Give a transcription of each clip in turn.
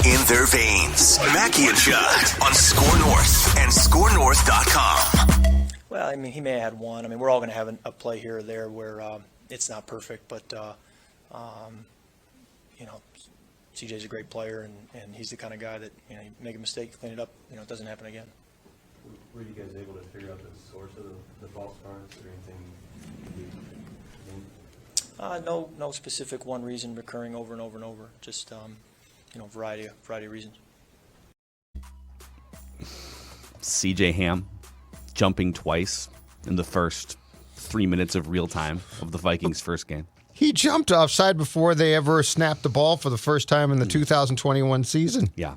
in their veins. Mackey and Judd on SKOR North and SKORNorth.com. Well, I mean, he may have had one. I mean, we're all going to have a play here or there where it's not perfect, but, you know, CJ's a great player, and he's the kind of guy that, you know, you make a mistake, clean it up, you know, it doesn't happen again. Were you guys able to figure out the source of the false starts or anything? No specific one reason recurring over and over and over. Just, you know, variety of reasons. CJ Ham jumping twice in the first 3 minutes of real time of the Vikings' first game. He jumped offside before they ever snapped the ball for the first time in the 2021 season. Yeah.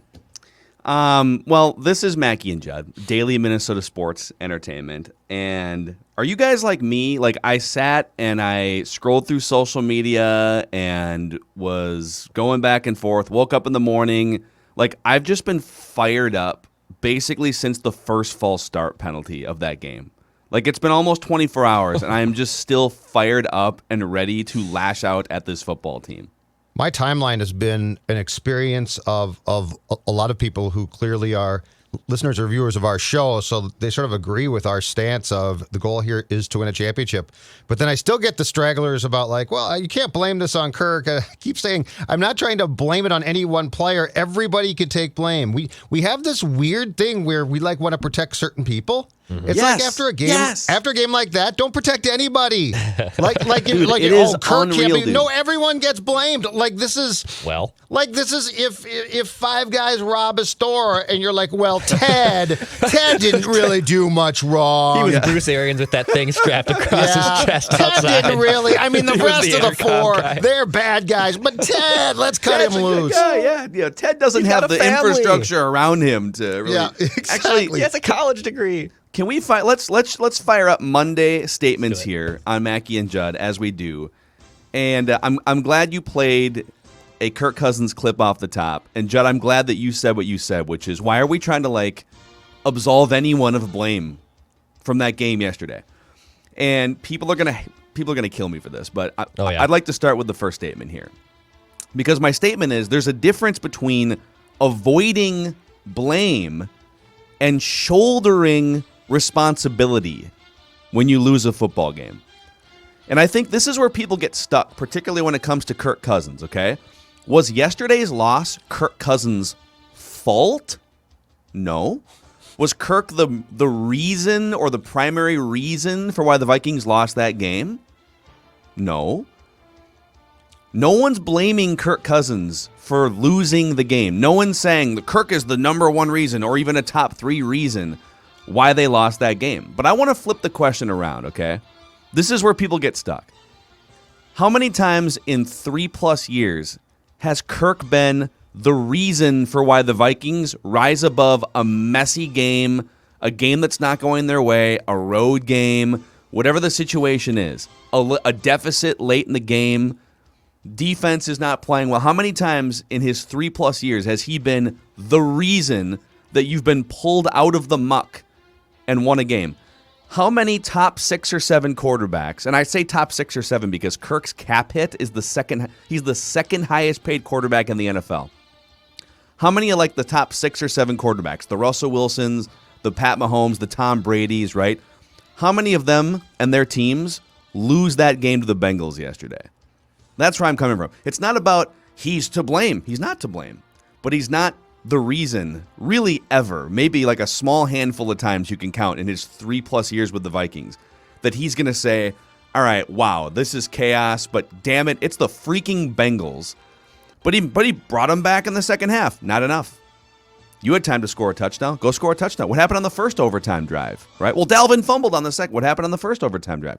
Well, this is Mackey and Judd, daily Minnesota sports entertainment. And are you guys like me? Like, I sat and I scrolled through social media and was going back and forth, woke up in the morning. Like, I've just been fired up basically since the first false start penalty of that game. Like, it's been almost 24 hours, and I am just still fired up and ready to lash out at this football team. My timeline has been an experience of a lot of people who clearly are listeners or viewers of our show, so they sort of agree with our stance of the goal here is to win a championship. But then I still get the stragglers about like, well, you can't blame this on Kirk. I keep saying I'm not trying to blame it on any one player. Everybody could take blame. We have this weird thing where we like want to protect certain people. Mm-hmm. It's like after a game like that, don't protect anybody. Dude, Kirk can't be. No, everyone gets blamed. Like this is if five guys rob a store and you're like, well, Ted didn't really do much wrong. He was Bruce Arians with that thing strapped across his chest outside. Ted didn't really. I mean, the rest of the four, they're bad guys. But Ted, let's cut him loose. Yeah. Ted doesn't have the infrastructure around him to really. Yeah, exactly. Actually, he has a college degree. Can we let's fire up Monday statements here on Mackey and Judd as we do, and I'm glad you played a Kirk Cousins clip off the top, and Judd, I'm glad that you said what you said, which is why are we trying to like absolve anyone of blame from that game yesterday? And people are gonna kill me for this, but I'd like to start with the first statement here, because my statement is there's a difference between avoiding blame and shouldering responsibility when you lose a football game. And I think this is where people get stuck, particularly when it comes to Kirk Cousins, okay? Was yesterday's loss Kirk Cousins' fault? No. Was Kirk the reason or the primary reason for why the Vikings lost that game? No. No one's blaming Kirk Cousins for losing the game. No one's saying that Kirk is the number one reason or even a top 3 reason why they lost that game. But I want to flip the question around, okay? This is where people get stuck. How many times in 3+ years has Kirk been the reason for why the Vikings rise above a messy game, a game that's not going their way, a road game, whatever the situation is, a deficit late in the game, defense is not playing well? How many times in his 3+ years has he been the reason that you've been pulled out of the muck and won a game? How many top 6 or 7 quarterbacks, and I say top 6 or 7 because Kirk's cap hit is he's the second highest paid quarterback in the NFL. How many are like the top 6 or 7 quarterbacks, the Russell Wilsons, the Pat Mahomes, the Tom Bradys, right? How many of them and their teams lose that game to the Bengals yesterday? That's where I'm coming from. It's not about he's to blame. He's not to blame. But he's not the reason, really, ever. Maybe like a small handful of times you can count in his 3+ years with the Vikings that he's going to say, all right, wow, this is chaos, but damn it, it's the freaking Bengals. But he brought them back in the second half. Not enough. You had time to score a touchdown. Go score a touchdown. What happened on the first overtime drive, right? Well, Dalvin fumbled on the second. What happened on the first overtime drive?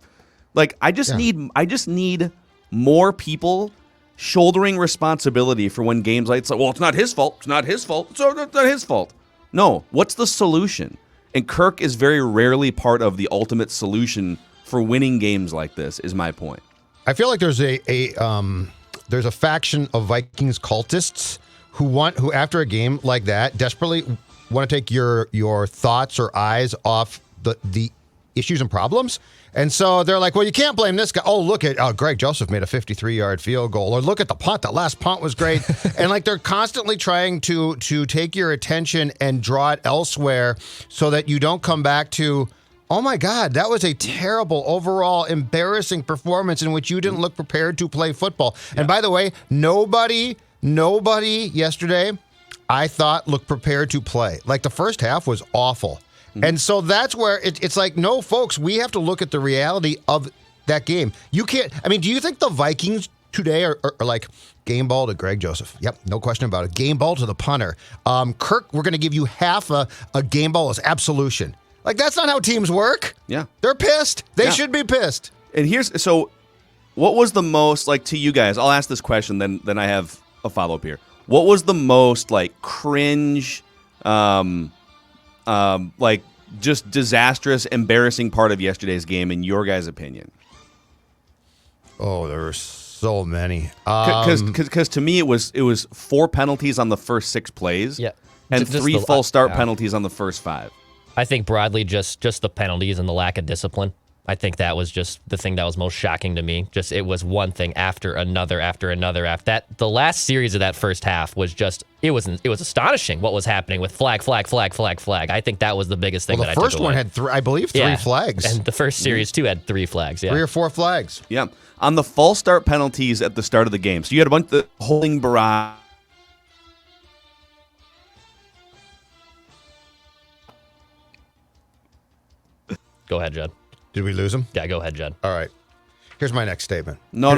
Like, I just need more people shouldering responsibility for when games like, well, it's not his fault. It's not his fault. It's not his fault. No. What's the solution? And Kirk is very rarely part of the ultimate solution for winning games like this, is my point. I feel like there's a faction of Vikings cultists who after a game like that desperately want to take your thoughts or eyes off the issues and problems. And so they're like, well, you can't blame this guy. Oh, look at Greg Joseph made a 53-yard field goal. Or look at the punt. That last punt was great. And like they're constantly trying to take your attention and draw it elsewhere so that you don't come back to, oh my God, that was a terrible, overall embarrassing performance in which you didn't look prepared to play football. Yeah. And by the way, nobody yesterday I thought looked prepared to play. Like the first half was awful. And so that's where it's like, no, folks, we have to look at the reality of that game. You can't, I mean, do you think the Vikings today are like game ball to Greg Joseph? Yep, no question about it. Game ball to the punter. Kirk, we're going to give you half a game ball as absolution. Like, that's not how teams work. Yeah. They're pissed. They should be pissed. And so what was the most, like, to you guys, I'll ask this question, then I have a follow-up here. What was the most, like, cringe, like, just disastrous, embarrassing part of yesterday's game, in your guys' opinion? Oh, there were so many. Because to me, it was 4 penalties on the first 6 plays, and just 3 false start penalties on the first 5. I think broadly just the penalties and the lack of discipline. I think that was just the thing that was most shocking to me. Just it was one thing after another. After that, the last series of that first half was just it was astonishing what was happening with flag. I think that was the biggest thing. Well, the first one had 3 flags, and the first series too had 3 flags. Yeah, 3 or 4 flags. Yeah, on the false start penalties at the start of the game. So you had a bunch of the holding barrage. Go ahead, Judd. Did we lose him? Yeah, go ahead, Judd. All right. Here's my next statement. No. I'm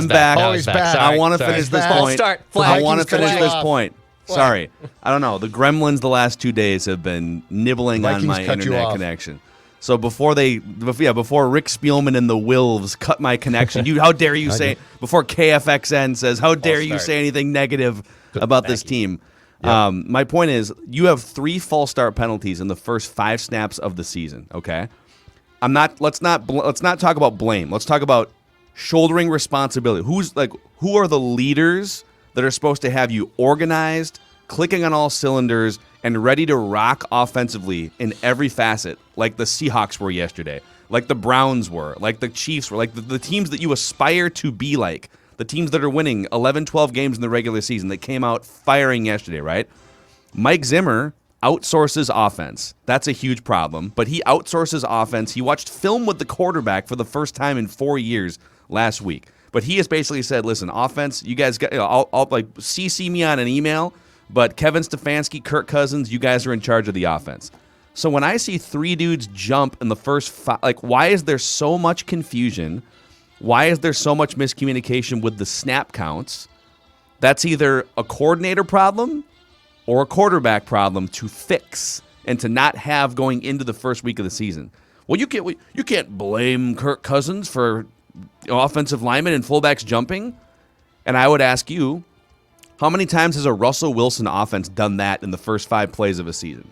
back. Oh, he's back. I want to finish this point. I want to finish this point. Sorry. I don't know. The Gremlins the last 2 days have been nibbling on my internet connection. So before Rick Spielman and the Wilves cut my connection, how dare you say, before KFXN says, how dare you say anything negative about this team? Yep. My point is, you have 3 false start penalties in the first 5 snaps of the season. Okay, let's not talk about blame. Let's talk about shouldering responsibility. Who are the leaders that are supposed to have you organized, clicking on all cylinders, and ready to rock offensively in every facet, like the Seahawks were yesterday, like the Browns were, like the Chiefs were, like the teams that you aspire to be like. The teams that are winning 11, 12 games in the regular season that came out firing yesterday, right? Mike Zimmer outsources offense. That's a huge problem, but he outsources offense. He watched film with the quarterback for the first time in 4 years last week. But he has basically said, listen, offense, you guys got, I'll like CC me on an email, but Kevin Stefanski, Kirk Cousins, you guys are in charge of the offense. So when I see 3 dudes jump in the first 5, like, why is there so much confusion? Why is there so much miscommunication with the snap counts? That's either a coordinator problem or a quarterback problem to fix and to not have going into the first week of the season. Well, you can't blame Kirk Cousins for offensive linemen and fullbacks jumping. And I would ask you, how many times has a Russell Wilson offense done that in the first 5 plays of a season?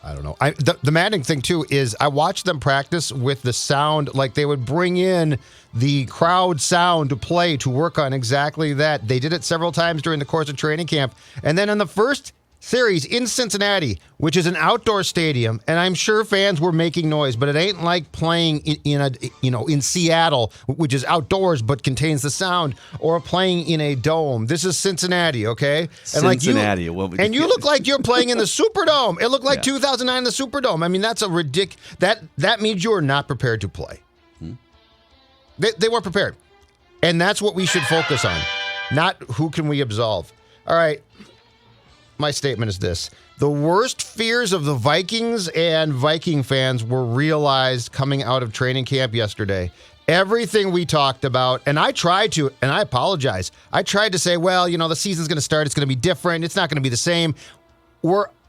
I don't know. The maddening thing, too, is I watched them practice with the sound. Like, they would bring in the crowd sound to play to work on exactly that. They did it several times during the course of training camp. And then in the first series in Cincinnati, which is an outdoor stadium, and I'm sure fans were making noise, but it ain't like playing in Seattle, which is outdoors but contains the sound, or playing in a dome. This is Cincinnati, okay? Cincinnati. And you look like you're playing in the Superdome. It looked like 2009 in the Superdome. I mean, that's a that means you are not prepared to play. They weren't prepared. And that's what we should focus on, not who can we absolve. All right. My statement is this. The worst fears of the Vikings and Viking fans were realized coming out of training camp yesterday. Everything we talked about, and I tried to, and I apologize, I tried to say, well, the season's going to start, it's going to be different, it's not going to be the same.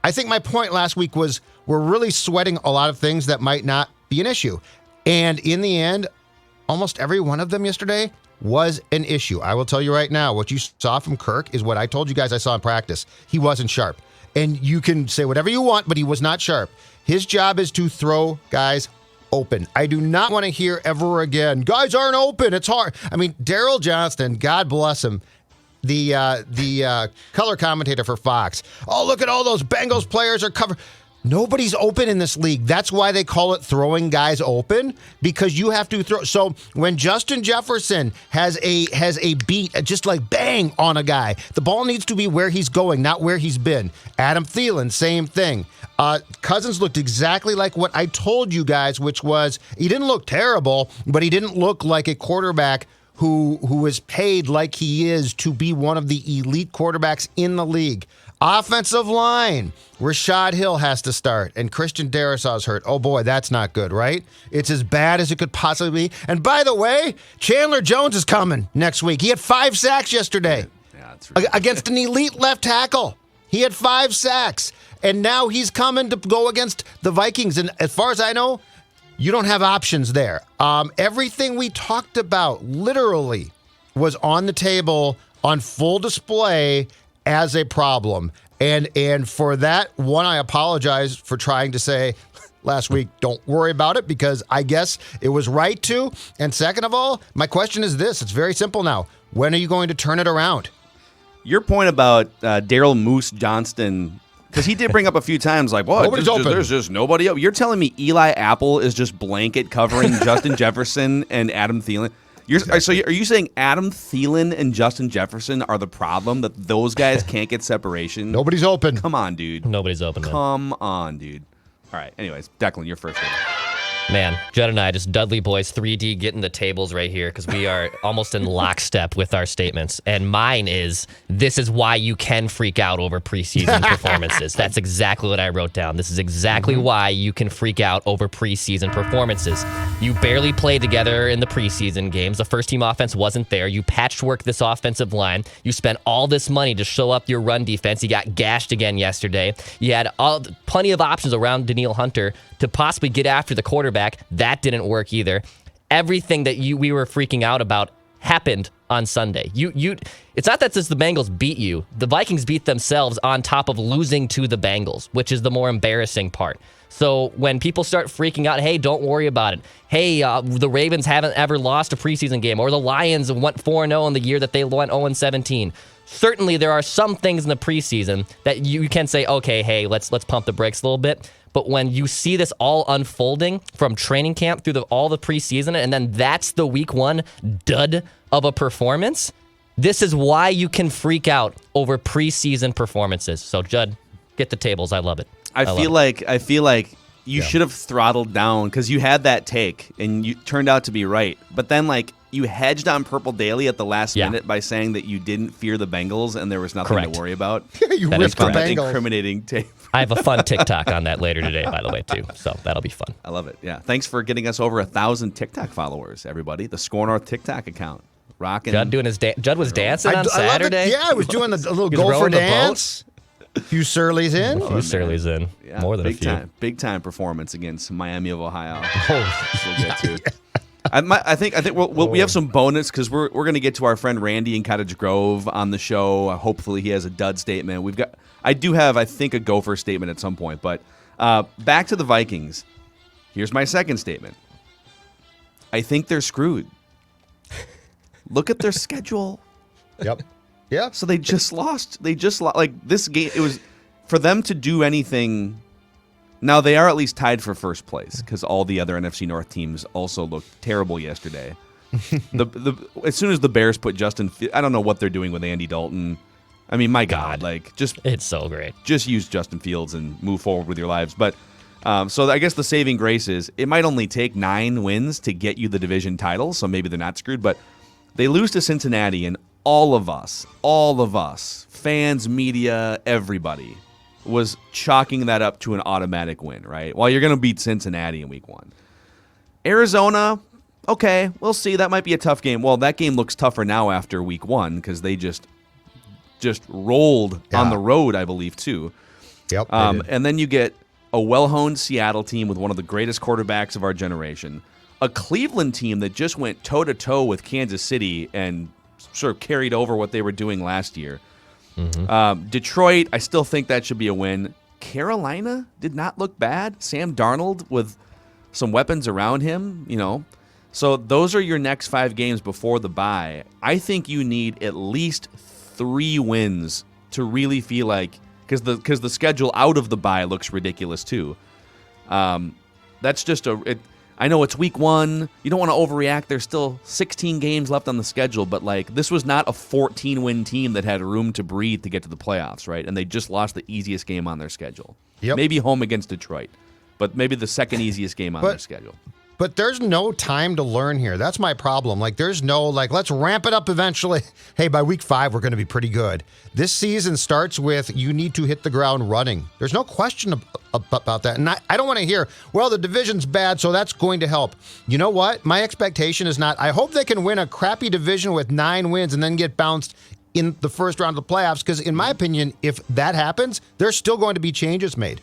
I think my point last week was we're really sweating a lot of things that might not be an issue. And in the end, almost every one of them yesterday was an issue. I will tell you right now, what you saw from Kirk is what I told you guys I saw in practice. He wasn't sharp. And you can say whatever you want, but he was not sharp. His job is to throw guys open. I do not want to hear ever again, guys aren't open, it's hard. I mean, Daryl Johnston, God bless him, the color commentator for Fox. Oh, look at all those Bengals players are covered. Nobody's open in this league. That's why they call it throwing guys open, because you have to throw. So when Justin Jefferson has a beat, just like bang on a guy, the ball needs to be where he's going, not where he's been. Adam Thielen, same thing. Cousins looked exactly like what I told you guys, which was he didn't look terrible, but he didn't look like a quarterback who is paid like he is to be one of the elite quarterbacks in the league. Offensive line, Rashad Hill has to start, and Christian Darrisaw's hurt. Oh boy, that's not good, right? It's as bad as it could possibly be. And by the way, Chandler Jones is coming next week. He had 5 sacks yesterday against an elite left tackle. He had 5 sacks, and now he's coming to go against the Vikings. And as far as I know, you don't have options there. Everything we talked about literally was on the table on full display as a problem. And for that, one, I apologize for trying to say last week, don't worry about it, because I guess it was right to. And second of all, my question is this. It's very simple now. When are you going to turn it around? Your point about Daryl Moose Johnston, because he did bring up a few times, like, well, there's just nobody up. You're telling me Eli Apple is just blanket covering Justin Jefferson and Adam Thielen? So are you saying Adam Thielen and Justin Jefferson are the problem, that those guys can't get separation? Nobody's open. Come on, dude. Nobody's open. Come on, dude. All right. Anyways, Declan, you're first. Man, Judd and I, just Dudley boys 3D getting the tables right here, because we are almost in lockstep with our statements. And mine is, this is why you can freak out over preseason performances. That's exactly what I wrote down. This is exactly why you can freak out over preseason performances. You barely played together in the preseason games. The first team offense wasn't there. You patchworked this offensive line. You spent all this money to show up your run defense. You got gashed again yesterday. You had plenty of options around Daniil Hunter to possibly get after the quarterback. That didn't work either. Everything that we were freaking out about happened on Sunday. It's not that just the Bengals beat you. The Vikings beat themselves on top of losing to the Bengals, which is the more embarrassing part. So when people start freaking out, hey, don't worry about it. Hey, the Ravens haven't ever lost a preseason game, or the Lions went 4-0 in the year that they went 0-17. Certainly, there are some things in the preseason that you can say, okay, hey, let's pump the brakes a little bit. But when you see this all unfolding from training camp through all the preseason, and then that's the week 1 dud of a performance, this is why you can freak out over preseason performances. So, Judd, get the tables. I love it. I feel like you should have throttled down, because you had that take and you turned out to be right. But then, like, you hedged on Purple Daily at the last minute by saying that you didn't fear the Bengals and there was nothing to worry about. You ripped the Bengals. Incriminating tape. I have a fun TikTok on that later today, by the way, too. So that'll be fun. I love it. Yeah. Thanks for getting us over 1,000 TikTok followers, everybody. The SKOR North TikTok account. Rocking. Judd doing his Judd was dancing on Saturday. Yeah, I was doing a little gopher dance. A few Surleys in. A few Surleys in. Yeah, more than a few. Big time performance against Miami of Ohio. We'll get to. I think we have some bonus, because we're going to get to our friend Randy in Cottage Grove on the show. Hopefully he has a dud statement. I do have, I think, a gopher statement at some point. But back to the Vikings. Here's my second statement. I think they're screwed. Look at their schedule. Yep. Yeah. So they just lost. Like, this game, it was for them to do anything. Now, they are at least tied for first place, because all the other NFC North teams also looked terrible yesterday. As soon as the Bears put I don't know what they're doing with Andy Dalton. I mean, my God, it's so great. Just use Justin Fields and move forward with your lives. But so I guess the saving grace is it might only take 9 wins to get you the division title, so maybe they're not screwed. But they lose to Cincinnati, and all of us, fans, media, everybody, was chalking that up to an automatic win, right? Well, you're going to beat Cincinnati in week 1. Arizona, okay, we'll see. That might be a tough game. Well, that game looks tougher now after week 1, because they just rolled on the road, I believe, too. Yep. And then you get a well-honed Seattle team with one of the greatest quarterbacks of our generation, a Cleveland team that just went toe-to-toe with Kansas City and sort of carried over what they were doing last year. Detroit, I still think that should be a win. Carolina did not look bad. Sam Darnold with some weapons around him, So those are your next 5 games before the bye. I think you need at least 3 wins to really feel like because the schedule out of the bye looks ridiculous too. That's just I know it's week 1. You don't want to overreact. There's still 16 games left on the schedule, but like this was not a 14-win team that had room to breathe to get to the playoffs, right? And they just lost the easiest game on their schedule. Yep. Maybe home against Detroit, but maybe the second easiest game on their schedule. But there's no time to learn here. That's my problem. Like, there's no, like, let's ramp it up eventually. Hey, by week 5, we're going to be pretty good. This season starts with you need to hit the ground running. There's no question about that. And I don't want to hear, well, the division's bad, so that's going to help. You know what? My expectation is not, I hope they can win a crappy division with 9 wins and then get bounced in the first round of the playoffs. Because in my opinion, if that happens, there's still going to be changes made.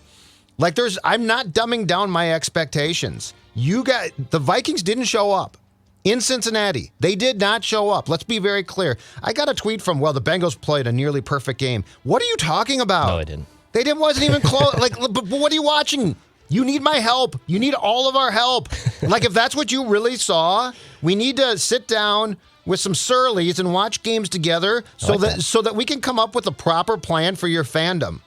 Like, I'm not dumbing down my expectations. The Vikings didn't show up in Cincinnati. They did not show up. Let's be very clear. I got a tweet from, the Bengals played a nearly perfect game. What are you talking about? No, I didn't. They wasn't even close. But what are you watching? You need my help. You need all of our help. Like, if that's what you really saw, we need to sit down with some surlies and watch games together so that we can come up with a proper plan for your fandom.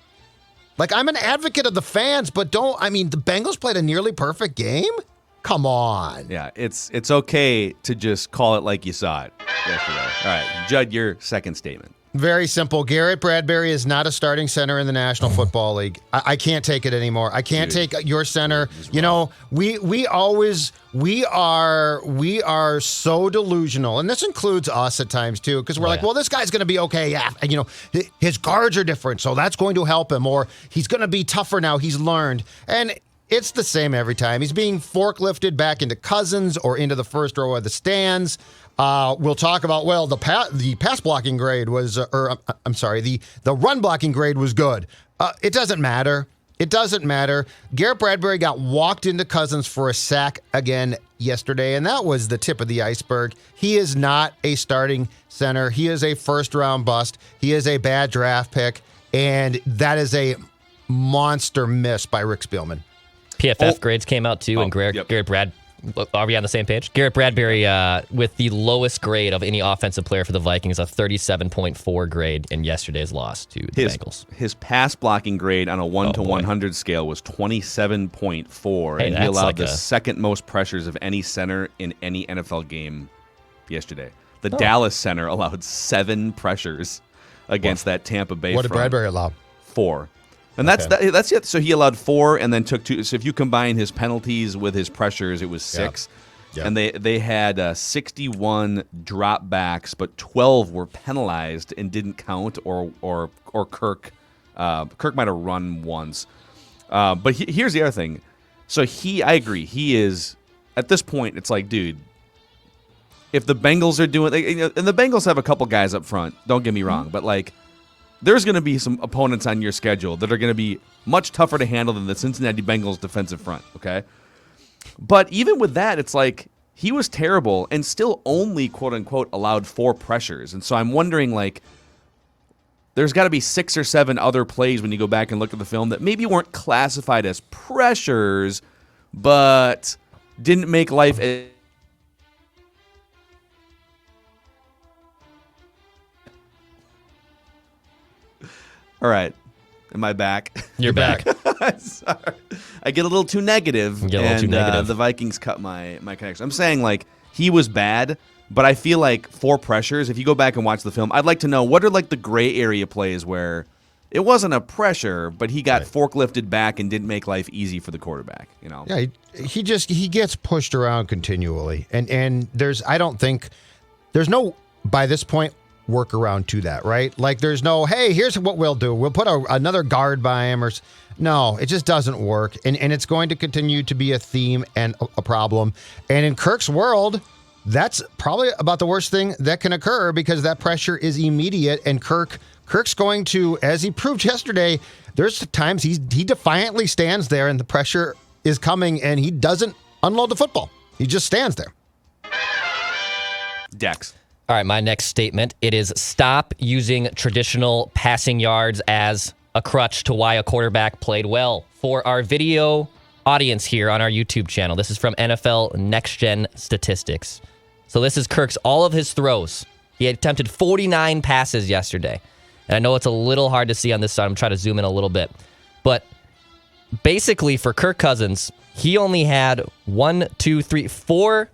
Like, I'm an advocate of the fans, but the Bengals played a nearly perfect game? Come on. Yeah, it's okay to just call it like you saw it yesterday. All right, Judd, your second statement. Very simple. Garrett Bradbury is not a starting center in the National Football League. I can't take it anymore. I can't take your center. You know, we are so delusional, and this includes us at times too, because we're well, this guy's going to be okay. Yeah, his guards are different, so that's going to help him, or he's going to be tougher now. He's learned, and it's the same every time. He's being forklifted back into Cousins or into the first row of the stands. We'll talk about, the pass blocking grade was, the run blocking grade was good. It doesn't matter. It doesn't matter. Garrett Bradbury got walked into Cousins for a sack again yesterday, and that was the tip of the iceberg. He is not a starting center. He is a first-round bust. He is a bad draft pick, and that is a monster miss by Rick Spielman. PFF grades came out too, and Garrett Brad. Are we on the same page? Garrett Bradbury with the lowest grade of any offensive player for the Vikings, a 37.4 grade in yesterday's loss to the Bengals. His pass blocking grade on a 1 to 100 scale was 27.4, and he allowed the second most pressures of any center in any NFL game yesterday. The Dallas center allowed 7 pressures against that Tampa Bay front. What did Bradbury allow? 4. And that's it. So he allowed 4 and then took 2. So if you combine his penalties with his pressures, it was 6. Yep. And they had 61 dropbacks, but 12 were penalized and didn't count. Or Kirk might have run once. But here's the other thing. So I agree. He is at this point. It's like, dude, if the Bengals are doing, and the Bengals have a couple guys up front. Don't get me wrong, but like. There's going to be some opponents on your schedule that are going to be much tougher to handle than the Cincinnati Bengals defensive front, okay? But even with that, it's like he was terrible and still only, quote-unquote, allowed 4 pressures. And so I'm wondering, like, there's got to be 6 or 7 other plays when you go back and look at the film that maybe weren't classified as pressures, but didn't make life All right. Am I back? You're back. Sorry. I get a little too negative. The Vikings cut my connection. I'm saying, like, he was bad, but I feel like 4 pressures, if you go back and watch the film, I'd like to know what are, like, the gray area plays where it wasn't a pressure, but he got forklifted back and didn't make life easy for the quarterback, you know? Yeah, he gets pushed around continually. And there's no, by this point, workaround to that, right? Like, there's no, hey, here's what we'll do. We'll put another guard by him. No, it just doesn't work. And it's going to continue to be a theme and a problem. And in Kirk's world, that's probably about the worst thing that can occur because that pressure is immediate. And Kirk's going to, as he proved yesterday, there's times he defiantly stands there and the pressure is coming and he doesn't unload the football. He just stands there. Dex. All right, my next statement. It is stop using traditional passing yards as a crutch to why a quarterback played well. For our video audience here on our YouTube channel, this is from NFL Next Gen Statistics. So this is Kirk's all of his throws. He attempted 49 passes yesterday. And I know it's a little hard to see on this side. I'm trying to zoom in a little bit. But basically for Kirk Cousins, he only had 4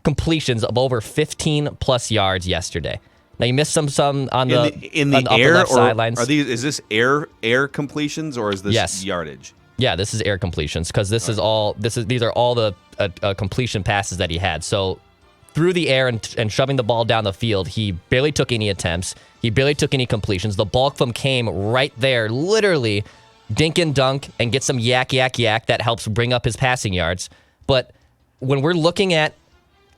completions of over 15-plus yards yesterday. Now, you missed some on the in the on air, the left or sidelines. is this air completions, or is this yardage? Yeah, this is air completions because these are all the completion passes that he had. So through the air and shoving the ball down the field, he barely took any attempts. He barely took any completions. The bulk of them came right there, literally dink and dunk and get some yak that helps bring up his passing yards. But when we're looking at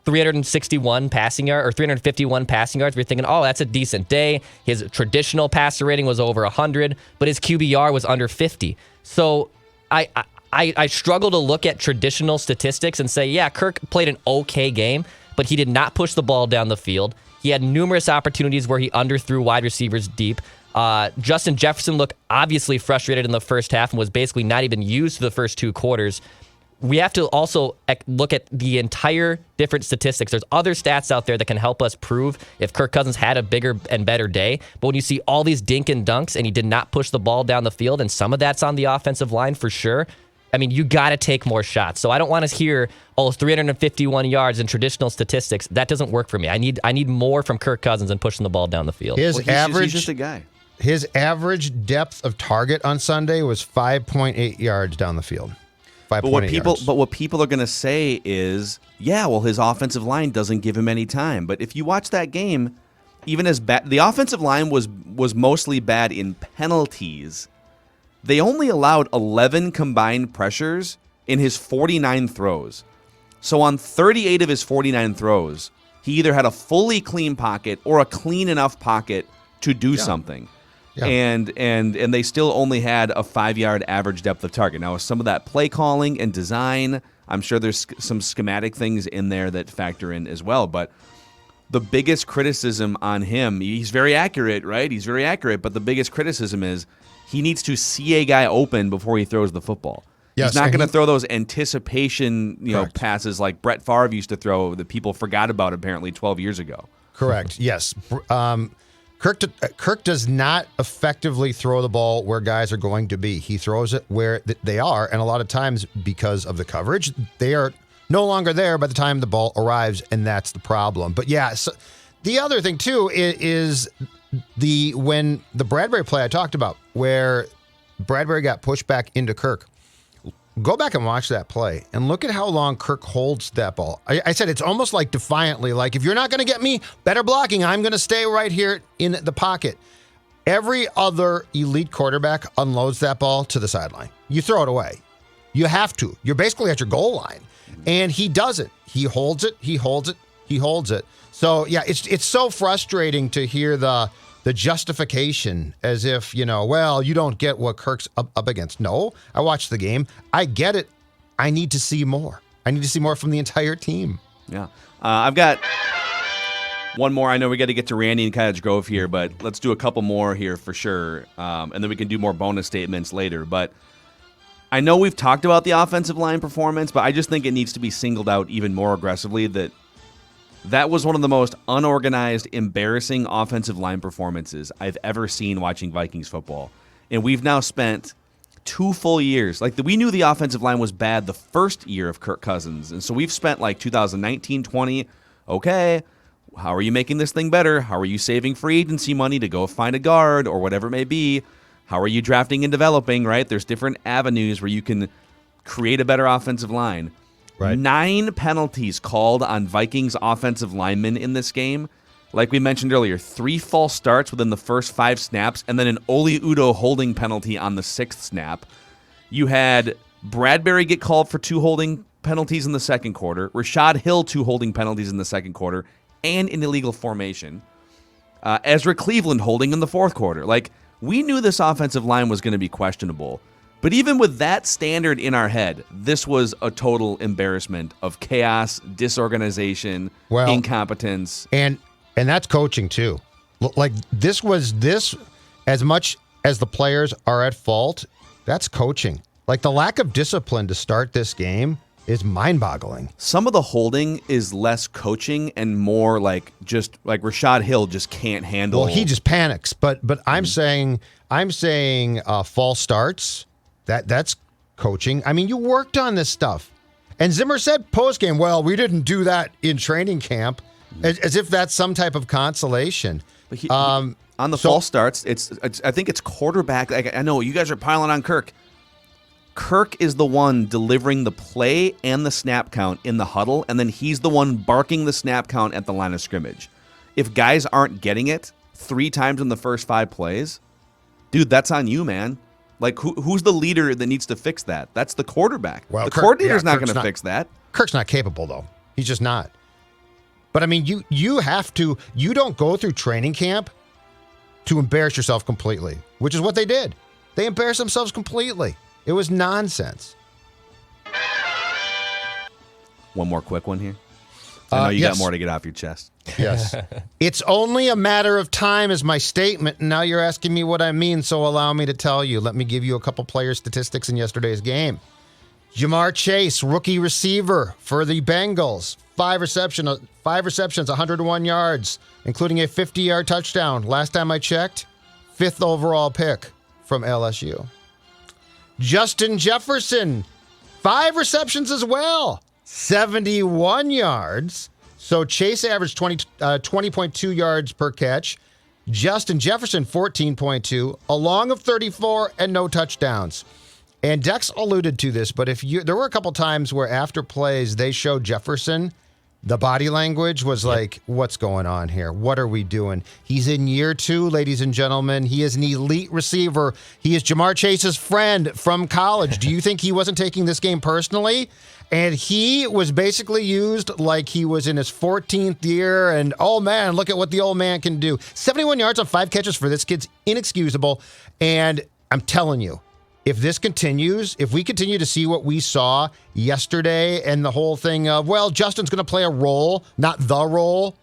361 passing yards or 351 passing yards, we're thinking, oh, that's a decent day. His traditional passer rating was over 100, but his QBR was under 50. So I struggle to look at traditional statistics and say, yeah, Kirk played an okay game, but he did not push the ball down the field. He had numerous opportunities where he underthrew wide receivers deep. Justin Jefferson looked obviously frustrated in the first half and was basically not even used for the first 2 quarters. We have to also look at the entire different statistics. There's other stats out there that can help us prove if Kirk Cousins had a bigger and better day. But when you see all these dink and dunks and he did not push the ball down the field, and some of that's on the offensive line for sure, I mean, you got to take more shots. So I don't want to hear, 351 yards in traditional statistics. That doesn't work for me. I need more from Kirk Cousins than pushing the ball down the field. He's just a guy. His average depth of target on Sunday was 5.8 yards down the field. But what people are going to say is, yeah, well, his offensive line doesn't give him any time. But if you watch that game, even as bad, the offensive line was mostly bad in penalties. They only allowed 11 combined pressures in his 49 throws. So on 38 of his 49 throws, he either had a fully clean pocket or a clean enough pocket to do something. Yeah. And they still only had a 5-yard average depth of target. Now, some of that play calling and design, I'm sure there's some schematic things in there that factor in as well. But the biggest criticism on him, he's very accurate, right? He's very accurate. But the biggest criticism is he needs to see a guy open before he throws the football. Yes, he's not going to throw those anticipation, passes like Brett Favre used to throw that people forgot about apparently 12 years ago. Correct. Yes. Kirk does not effectively throw the ball where guys are going to be. He throws it where they are, and a lot of times because of the coverage, they are no longer there by the time the ball arrives, and that's the problem. But yeah, so the other thing too is when the Bradbury play I talked about, where Bradbury got pushed back into Kirk. Go back and watch that play and look at how long Kirk holds that ball. I said it's almost like defiantly, like if you're not going to get me better blocking, I'm going to stay right here in the pocket. Every other elite quarterback unloads that ball to the sideline. You throw it away. You have to. You're basically at your goal line. And he does it. He holds it. He holds it. He holds it. So, yeah, it's so frustrating to hear the justification as if, you don't get what Kirk's up against. No, I watched the game. I get it. I need to see more. I need to see more from the entire team. Yeah. I've got one more. I know we got to get to Randy and Cottage Grove here, but let's do a couple more here for sure. And then we can do more bonus statements later. But I know we've talked about the offensive line performance, but I just think it needs to be singled out even more aggressively that was one of the most unorganized, embarrassing offensive line performances I've ever seen watching Vikings football. And we've now spent 2 full years. We knew the offensive line was bad the first year of Kirk Cousins. And so we've spent 2019, 20, okay, how are you making this thing better? How are you saving free agency money to go find a guard or whatever it may be? How are you drafting and developing, right? There's different avenues where you can create a better offensive line. Right. 9 penalties called on Vikings offensive linemen in this game. Like we mentioned earlier, 3 false starts within the first 5 snaps, and then an Oli Udoh holding penalty on the 6th snap. You had Bradbury get called for 2 holding penalties in the second quarter. Rashad Hill 2 holding penalties in the second quarter, and an illegal formation. Ezra Cleveland holding in the fourth quarter. We knew this offensive line was going to be questionable. But even with that standard in our head, this was a total embarrassment of chaos, disorganization, incompetence. And that's coaching too. This as much as the players are at fault, that's coaching. The lack of discipline to start this game is mind-boggling. Some of the holding is less coaching and more like just like Rashad Hill just can't handle. Well, he just panics. But I'm saying false starts. That's coaching. I mean, you worked on this stuff. And Zimmer said post-game, well, we didn't do that in training camp, as if that's some type of consolation. But on the false starts, it's I think it's quarterback. Like, I know you guys are piling on Kirk. Kirk is the one delivering the play and the snap count in the huddle, and then he's the one barking the snap count at the line of scrimmage. If guys aren't getting it 3 times in the first 5 plays, dude, that's on you, man. Like, who's the leader that needs to fix that? That's the quarterback. Well, the coordinator's not going to fix that. Kirk's not capable, though. He's just not. But, I mean, you have to – you don't go through training camp to embarrass yourself completely, which is what they did. They embarrassed themselves completely. It was nonsense. One more quick one here. I know you yes. got more to get off your chest. Yes. It's only a matter of time is my statement, and now you're asking me what I mean, so allow me to tell you. Let me give you a couple player statistics in yesterday's game. Jamar Chase, rookie receiver for the Bengals. 5 receptions, 101 yards, including a 50-yard touchdown. Last time I checked, 5th overall pick from LSU. Justin Jefferson, 5 receptions as well, 71 yards. So Chase averaged 20.2 yards per catch. Justin Jefferson, 14.2, a long of 34 and no touchdowns. And Dex alluded to this, but there were a couple times where after plays they showed Jefferson, the body language was like, what's going on here? What are we doing? He's in year 2, ladies and gentlemen. He is an elite receiver. He is Jamar Chase's friend from college. Do you think he wasn't taking this game personally? And he was basically used like he was in his 14th year. And, oh, man, look at what the old man can do. 71 yards on 5 catches for this kid's inexcusable. And I'm telling you, if this continues, if we continue to see what we saw yesterday and the whole thing of, well, Justin's going to play a role, not the role,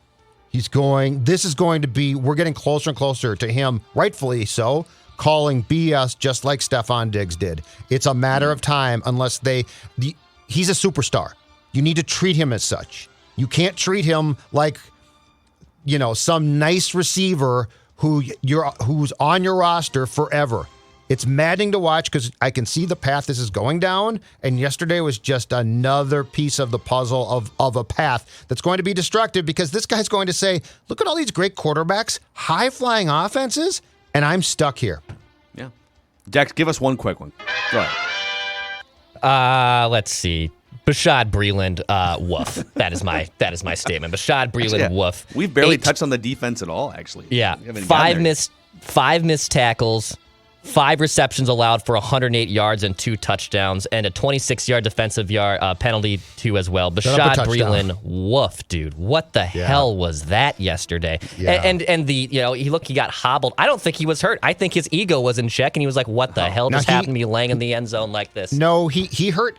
this is going to be, we're getting closer and closer to him, rightfully so, calling BS just like Stephon Diggs did. It's a matter of time unless he's a superstar. You need to treat him as such. You can't treat him like, some nice receiver who's on your roster forever. It's maddening to watch because I can see the path this is going down, and yesterday was just another piece of the puzzle of a path that's going to be destructive because this guy's going to say, look at all these great quarterbacks, high-flying offenses, and I'm stuck here. Yeah. Dex, give us one quick one. Go ahead. Let's see. Bashaud Breeland, woof. That is my statement. Bashaud Breeland, woof. We've barely touched on the defense at all, actually. Yeah. 5 missed tackles. 5 receptions allowed for 108 yards and 2 touchdowns, and a 26-yard defensive penalty too as well. Bashaud Breeland, woof, dude. What the hell was that yesterday? Yeah. And he got hobbled. I don't think he was hurt. I think his ego was in check, and he was like, what the hell just happened to me laying in the end zone like this? No, he hurt.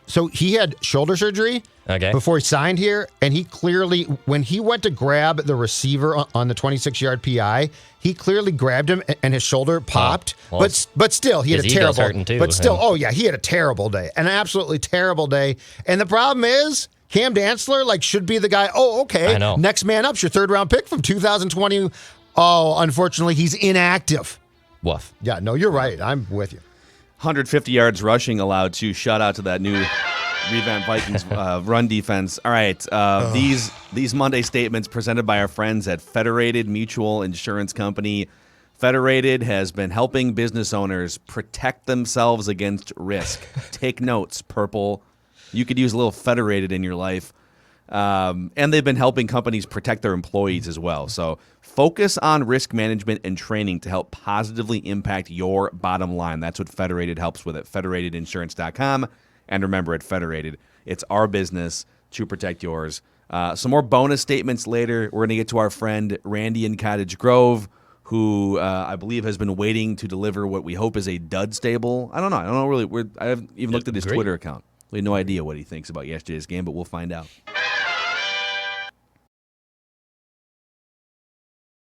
So he had shoulder surgery before he signed here, and he clearly, when he went to grab the receiver on the 26-yard PI, he clearly grabbed him, and his shoulder popped. Well, but still, he had a terrible. Too, but still, he had a terrible day, an absolutely terrible day. And the problem is, Cam Dantzler should be the guy. Oh, okay, I know. Next man up's your 3rd-round pick from 2020. Oh, unfortunately, he's inactive. Woof. Yeah, no, you're right. I'm with you. 150 yards rushing allowed too. Shout out to that new revamped Vikings run defense. All right, these Monday statements presented by our friends at Federated Mutual Insurance Company. Federated has been helping business owners protect themselves against risk. Take notes, Purple. You could use a little Federated in your life. And they've been helping companies protect their employees as well. So focus on risk management and training to help positively impact your bottom line. That's what Federated helps with at federatedinsurance.com. And remember, at Federated, it's our business to protect yours. Some more bonus statements later. We're going to get to our friend Randy in Cottage Grove, who I believe has been waiting to deliver what we hope is a dud stable. I don't know really. I haven't even looked at his Twitter account. We have no idea what he thinks about yesterday's game, but we'll find out.